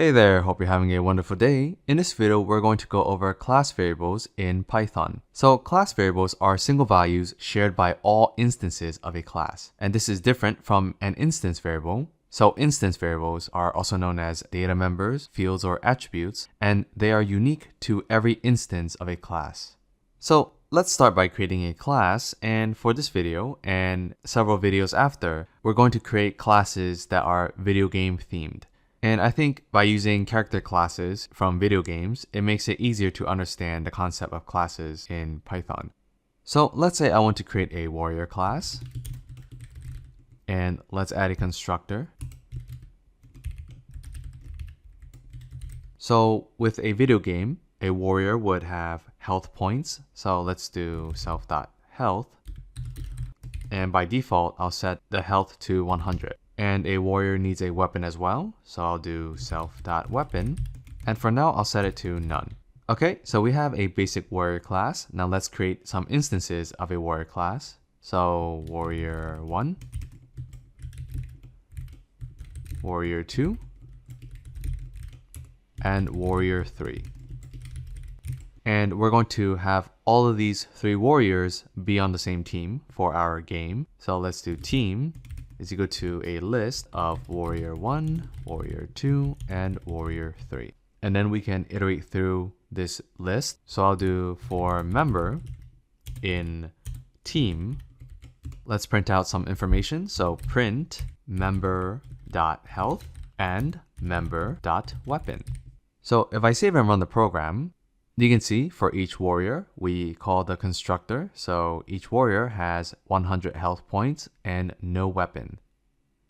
Hey there, hope you're having a wonderful day. In this video, we're going to go over class variables in Python. So class variables are single values shared by all instances of a class. And this is different from an instance variable. So instance variables are also known as data members, fields, or attributes, and they are unique to every instance of a class. So let's start by creating a class, and for this video and several videos after, we're going to create classes that are video game themed. And I think by using character classes from video games, it makes it easier to understand the concept of classes in Python. So let's say I want to create a warrior class, and let's add a constructor. So with a video game, a warrior would have health points. So let's do self.health. And by default, I'll set the health to 100. And a warrior needs a weapon as well. So I'll do self.weapon. And for now, I'll set it to none. Okay, so we have a basic warrior class. Now let's create some instances of a warrior class. So warrior 1, warrior 2, and warrior 3. And we're going to have all of these three warriors be on the same team for our game. So let's do team is equal to a list of warrior 1, warrior 2, and warrior 3. And then we can iterate through this list. So I'll do for member in team, let's print out some information. So print member.health and member.weapon. So if I save and run the program, you can see for each warrior, we call the constructor. So each warrior has 100 health points and no weapon.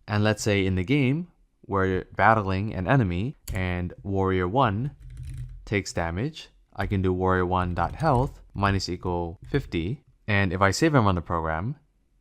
And let's say in the game, we're battling an enemy and warrior 1 takes damage. I can do warrior1.health minus equal 50. And if I save and run the program,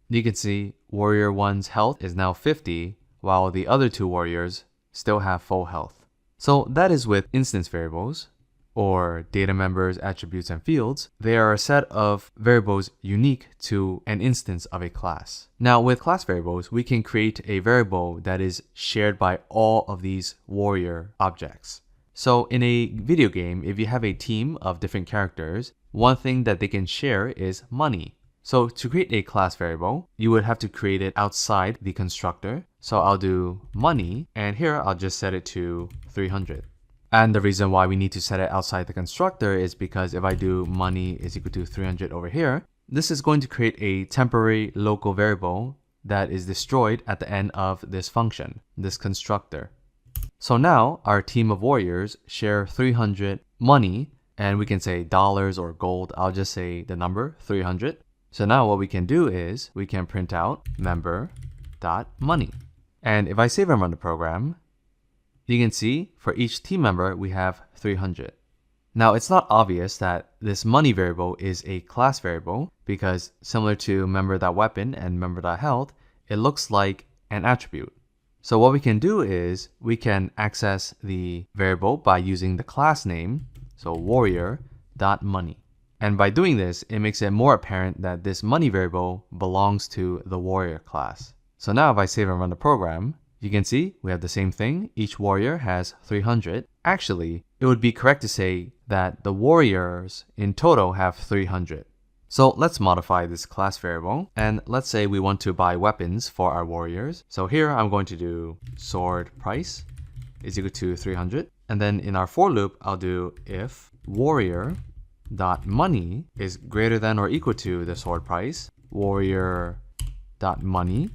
you can see warrior 1's health is now 50, while the other two warriors still have full health. So that is with instance variables, or data members, attributes, and fields. They are a set of variables unique to an instance of a class. Now with class variables, we can create a variable that is shared by all of these warrior objects. So in a video game, if you have a team of different characters, one thing that they can share is money. So to create a class variable, you would have to create it outside the constructor. So I'll do money, and here I'll just set it to 300. And the reason why we need to set it outside the constructor is because if I do money is equal to 300 over here, this is going to create a temporary local variable that is destroyed at the end of this function, this constructor. So now our team of warriors share 300 money, and we can say dollars or gold. I'll just say the number 300. So now what we can do is we can print out member.money. And if I save and run the program, you can see for each team member, we have 300. Now, it's not obvious that this money variable is a class variable because similar to member.weapon and member.health, it looks like an attribute. So what we can do is we can access the variable by using the class name, so warrior.money. And by doing this, it makes it more apparent that this money variable belongs to the warrior class. So now if I save and run the program, you can see we have the same thing. Each warrior has 300. Actually, it would be correct to say that the warriors in total have 300. So let's modify this class variable. And let's say we want to buy weapons for our warriors. So here I'm going to do sword price is equal to 300. And then in our for loop, I'll do if warrior.money is greater than or equal to the sword price, warrior.money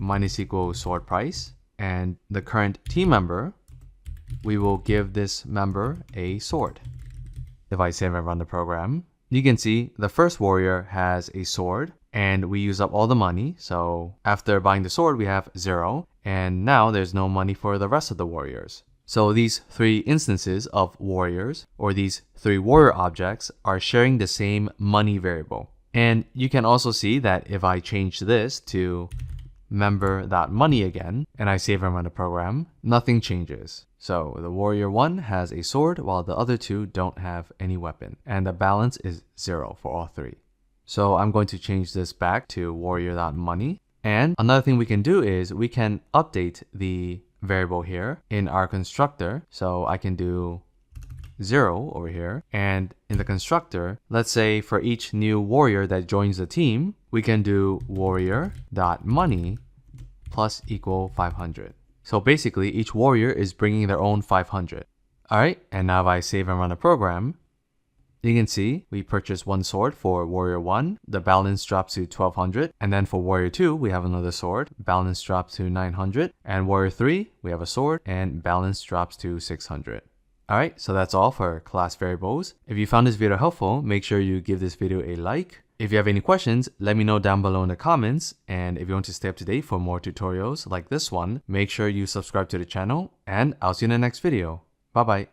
minus equal sword price. And the current team member, we will give this member a sword. If I save and run the program, you can see the first warrior has a sword and we use up all the money. So after buying the sword, we have 0. And now there's no money for the rest of the warriors. So these three instances of warriors, or these three warrior objects, are sharing the same money variable. And you can also see that if I change this to member.money again, and I save and run the program, nothing changes. So the warrior 1 has a sword, while the other two don't have any weapon. And the balance is 0 for all three. So I'm going to change this back to warrior.money. And another thing we can do is we can update the variable here in our constructor. So I can do 0 over here. And in the constructor, let's say for each new warrior that joins the team, we can do warrior.money plus equal 500. So basically, each warrior is bringing their own 500. All right, and now if I save and run a program, you can see we purchased one sword for warrior 1. The balance drops to 1200. And then for warrior 2, we have another sword. Balance drops to 900. And warrior 3, we have a sword and balance drops to 600. Alright, so that's all for class variables. If you found this video helpful, make sure you give this video a like. If you have any questions, let me know down below in the comments. And if you want to stay up to date for more tutorials like this one, make sure you subscribe to the channel. And I'll see you in the next video. Bye bye.